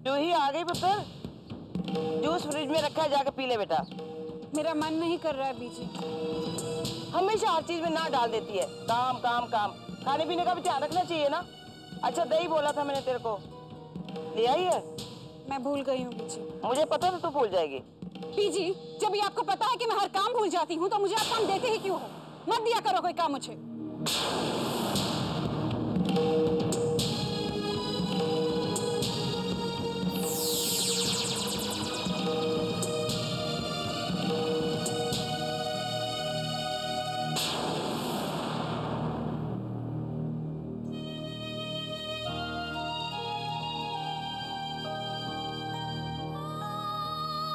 तू ही आ गई पुत्र। जूस फ्रिज में रखा है, जाकर पी ले बेटा। मेरा मन नहीं कर रहा है बीजी। हमेशा हर चीज में ना डाल देती है। काम काम काम। खाने पीने का भी ध्यान रखना चाहिए ना। अच्छा दही बोला था मैंने तेरे को, ले आई है? मैं भूल गई हूँ बीजी। मुझे पता था तू भूल जाएगी। बीजी, जब ये आपको पता है कि मैं हर काम भूल जाती हूँ तो मुझे आप काम देते ही क्यों हो? मत दिया करो कोई काम मुझे।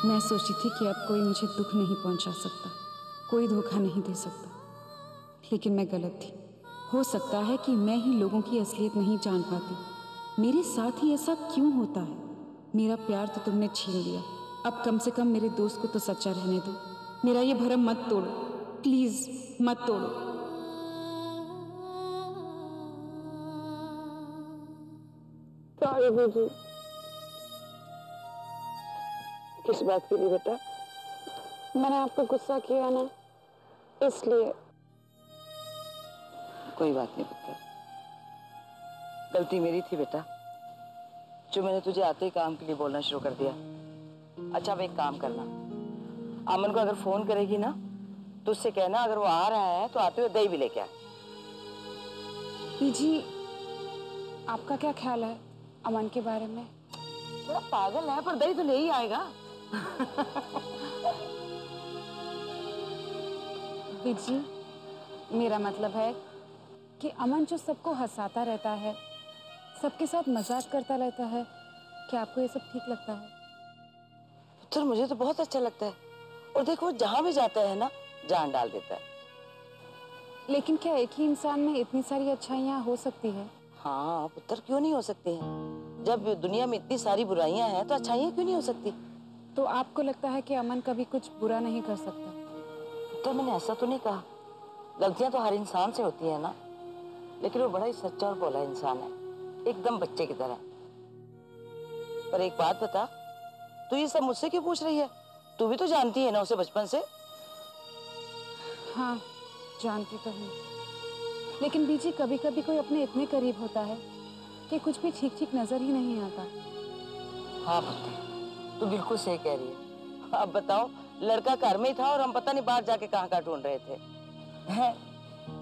मैं सोची थी कि अब कोई मुझे दुख नहीं पहुंचा सकता, कोई धोखा नहीं दे सकता, लेकिन मैं गलत थी। हो सकता है कि मैं ही लोगों की असलियत नहीं जान पाती। मेरे साथ ही ऐसा क्यों होता है? मेरा प्यार तो तुमने छीन लिया, अब कम से कम मेरे दोस्त को तो सच्चा रहने दो। मेरा ये भरम मत तोड़ो, प्लीज मत तोड़ो। किस बात के लिए बेटा? मैंने आपको गुस्सा किया ना, इसलिए। कोई बात नहीं पुत्र, गलती मेरी थी बेटा, जो मैंने तुझे आते ही काम के लिए बोलना शुरू कर दिया। अच्छा अब एक काम करना, अमन को अगर फोन करेगी ना तो उससे कहना अगर वो आ रहा है तो आते हुए दही भी लेके आए। बीजी, आपका क्या ख्याल है अमन के बारे में? थोड़ा पागल है पर दही तो ले ही आएगा। बीजी, मेरा मतलब है कि अमन जो सबको हंसाता रहता है, सबके साथ मजाक करता रहता है, क्या आपको ये सब ठीक लगता है? पुत्र मुझे तो बहुत अच्छा लगता है, और देखो वो जहां भी जाता है ना जान डाल देता है। लेकिन क्या एक ही इंसान में इतनी सारी अच्छाइयाँ हो सकती है? हाँ पुत्र, क्यों नहीं हो सकती हैं? जब दुनिया में इतनी सारी बुराइयां हैं तो अच्छाइयां क्यों नहीं हो सकती? तो आपको लगता है कि अमन कभी कुछ बुरा नहीं कर सकता? तो मैंने ऐसा तो नहीं कहा, गलतियां तो हर इंसान से होती है ना, लेकिन वो बड़ा ही सच्चा और भोला इंसान है, एकदम बच्चे की तरह। पर एक बात बता, तू ये सब मुझसे क्यों पूछ रही है? तू भी तो जानती है ना उसे बचपन से। हाँ जानती तो हूँ, लेकिन बीजी कभी कभी कोई अपने इतने करीब होता है कि कुछ भी ठीक ठीक नजर ही नहीं आता। हाँ पुत्र, तू बिल्कुल सही कह रही है। अब बताओ, लड़का घर में ही था और हम पता नहीं बाहर जाके कहाँ ढूंढ रहे थे। हैं?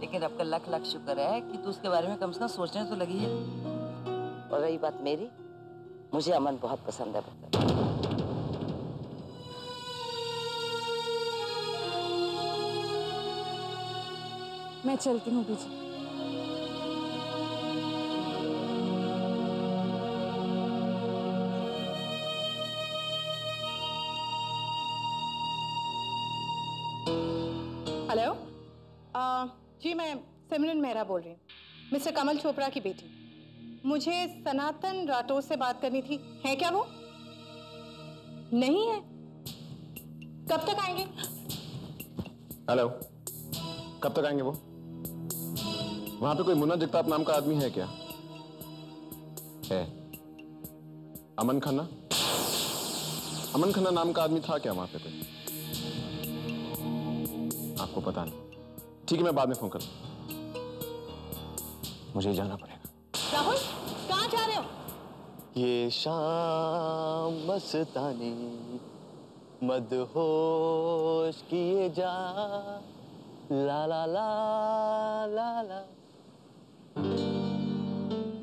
लेकिन रब का लख लख शुक्र है कि तू उसके बारे में कम से कम सोचने तो लगी है। और रही बात मेरी, मुझे अमन बहुत पसंद है पुत्र। मैं चलती हूँ बीजी। हेलो, जी मैं सिमरन मेहरा बोल रही हूँ, मिस्टर कमल चोपड़ा की बेटी। मुझे सनातन राठौर से बात करनी थी, है क्या वो? नहीं है? कब तक आएंगे? हेलो, कब तक आएंगे वो? वहां पे कोई मुन्ना जगताप नाम का आदमी है क्या? है? अमन खन्ना? अमन खन्ना नाम का आदमी था क्या वहां पे कोई? आपको पता नहीं? ठीक है, मैं बाद में फोन करता हूं, मुझे जाना पड़ेगा। राहुल, कहाँ जा रहे हो? ये शाम मस्तानी मदहोश किए जा, ला ला ला ला ला।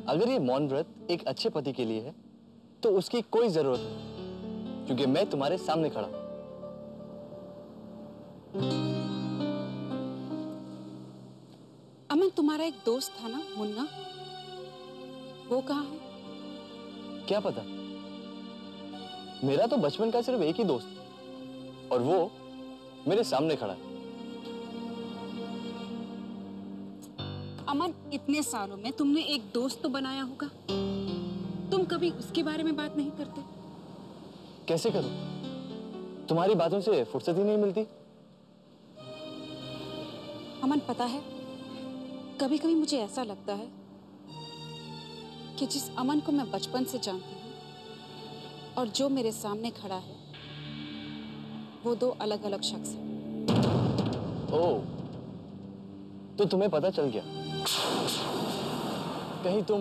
अगर ये मौन व्रत एक अच्छे पति के लिए है तो उसकी कोई जरूरत नहीं, क्योंकि मैं तुम्हारे सामने खड़ा हूं। अमन तुम्हारा एक दोस्त था ना मुन्ना, वो कहाँ है? क्या पता, मेरा तो बचपन का सिर्फ एक ही दोस्त और वो मेरे सामने खड़ा है। अमन, इतने सालों में तुमने एक दोस्त तो बनाया होगा, तुम कभी उसके बारे में बात नहीं करते? कैसे करूं? तुम्हारी बातों से फुर्सत ही नहीं मिलती। अमन पता है, कभी कभी मुझे ऐसा लगता है कि जिस अमन को मैं बचपन से जानती हूँ और जो मेरे सामने खड़ा है वो दो अलग अलग शख्स हैं। ओह, तो तुम्हें पता चल गया? कहीं तुम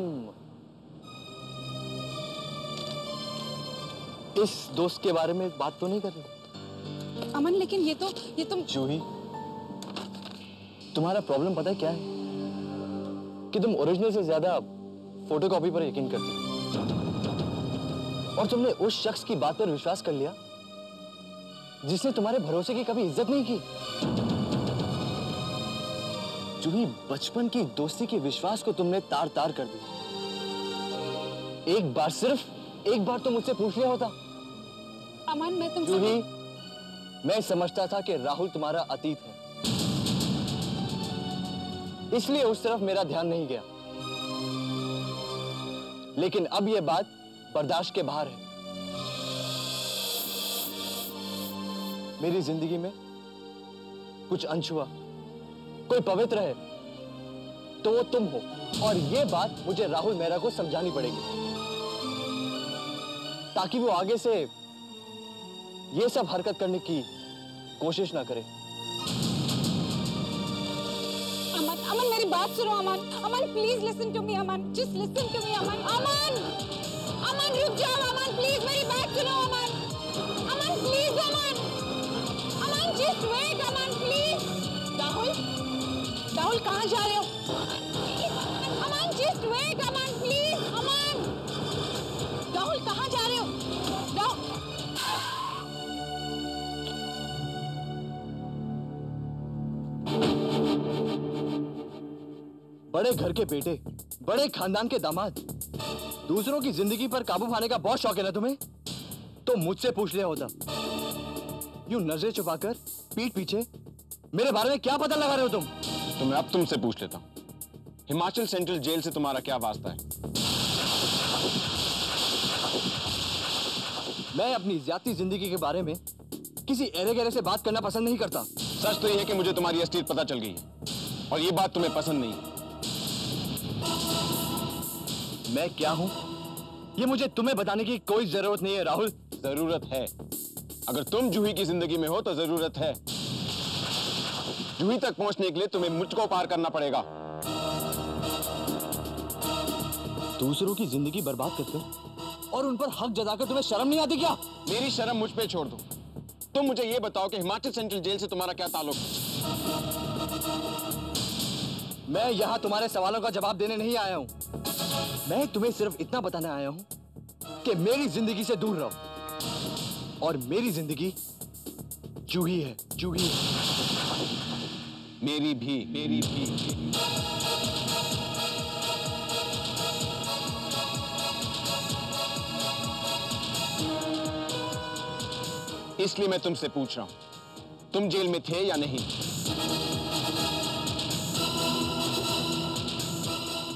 इस दोस्त के बारे में बात तो नहीं कर रहे? अमन, लेकिन ये तुम जूही, तुम्हारा प्रॉब्लम पता है क्या है? कि तुम ओरिजिनल से ज्यादा फोटोकॉपी पर यकीन करती हो। और तुमने उस शख्स की बात पर विश्वास कर लिया जिसने तुम्हारे भरोसे की कभी इज्जत नहीं की। जूही, बचपन की दोस्ती के विश्वास को तुमने तार तार कर दिया। एक बार, सिर्फ एक बार तो मुझसे पूछ लिया होता। अमन, मैं तुमसे जूही, मैं समझता था कि राहुल तुम्हारा अतीत है, इसलिए उस तरफ मेरा ध्यान नहीं गया। लेकिन अब यह बात बर्दाश्त के बाहर है। मेरी जिंदगी में कुछ अनछुआ, कोई पवित्र है तो वो तुम हो, और ये बात मुझे राहुल मेहरा को समझानी पड़ेगी ताकि वो आगे से ये सब हरकत करने की कोशिश ना करे। अमन, मेरी बात सुनो। Aman, please listen to me. Aman, just listen to me. Aman, रुक जाओ। अमन, प्लीज मेरी बात सुनो। Aman, please. Aman, just wait. Aman, please. Rahul, कहाँ जा रहे हो? Aman, just wait. Aman, please. Aman, Rahul, कहाँ जा रहे हो? बड़े घर के बेटे, बड़े खानदान के दामाद, दूसरों की जिंदगी पर काबू पाने का बहुत शौक है ना तुम्हें? तो मुझसे पूछ लिया होता। यूं नजरें छुपाकर पीठ पीछे मेरे बारे में क्या पता लगा रहे हो तुम? तो मैं अब तुमसे पूछ लेता हूं, हिमाचल सेंट्रल जेल से तुम्हारा क्या वास्ता है? मैं अपनी ज्यादती जिंदगी के बारे में किसी एरे गहरे से बात करना पसंद नहीं करता। सच तो यह है कि मुझे तुम्हारी असलियत पता चल गई है और ये बात तुम्हें पसंद नहीं है। मैं क्या हूं ये मुझे तुम्हें बताने की कोई जरूरत नहीं है राहुल। जरूरत है। अगर तुम जूही की जिंदगी में हो तो जरूरत है। जूही तक पहुंचने के लिए तुम्हें मुझको पार करना पड़ेगा। दूसरों की जिंदगी बर्बाद करके और उन पर हक जताकर तुम्हें शर्म नहीं आती क्या? मेरी शर्म मुझ पे छोड़ दो। तुम मुझे ये बताओ कि हिमाचल सेंट्रल जेल से तुम्हारा क्या ताल्लुक है? मैं यहां तुम्हारे सवालों का जवाब देने नहीं आया हूं। मैं तुम्हें सिर्फ इतना बताने आया हूं कि मेरी जिंदगी से दूर रहो। और मेरी जिंदगी जूही है, जूही है। मेरी भी। इसलिए मैं तुमसे पूछ रहा हूं, तुम जेल में थे या नहीं?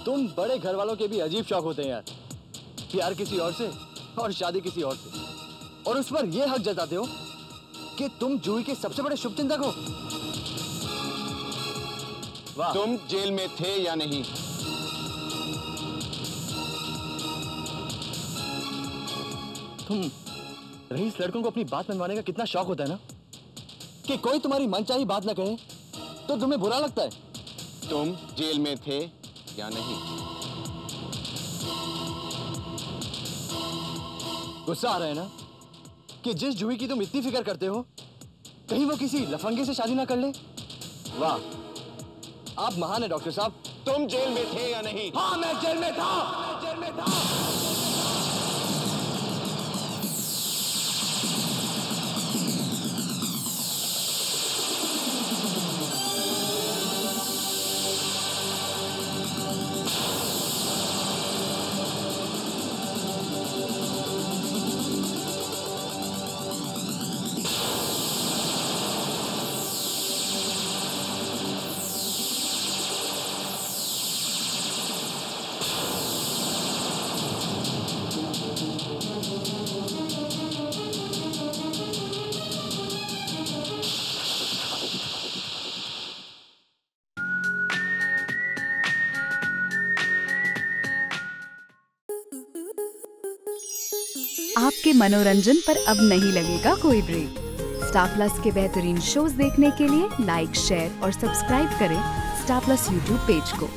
तुम बड़े घर वालों के भी अजीब शौक होते हैं यार। प्यार किसी और से और शादी किसी और से, और उस पर यह हक जताते हो कि तुम जूही के सबसे बड़े शुभचिंतक हो। वाह। तुम जेल में थे या नहीं? तुम रईस लड़कों को अपनी बात मनवाने का कितना शौक होता है ना, कि कोई तुम्हारी मनचाही बात ना कहे तो तुम्हें बुरा लगता है। तुम जेल में थे या नहीं? गुस्सा आ रहा है ना कि जिस जूही की तुम इतनी फिक्र करते हो कहीं वो किसी लफंगे से शादी ना कर ले? वाह, आप महान है डॉक्टर साहब। तुम जेल में थे या नहीं? हाँ, मैं जेल में था। मैं जेल में था। आपके मनोरंजन पर अब नहीं लगेगा कोई ब्रेक। स्टार प्लस के बेहतरीन शोज देखने के लिए लाइक, शेयर और सब्सक्राइब करें स्टार प्लस यूट्यूब पेज को।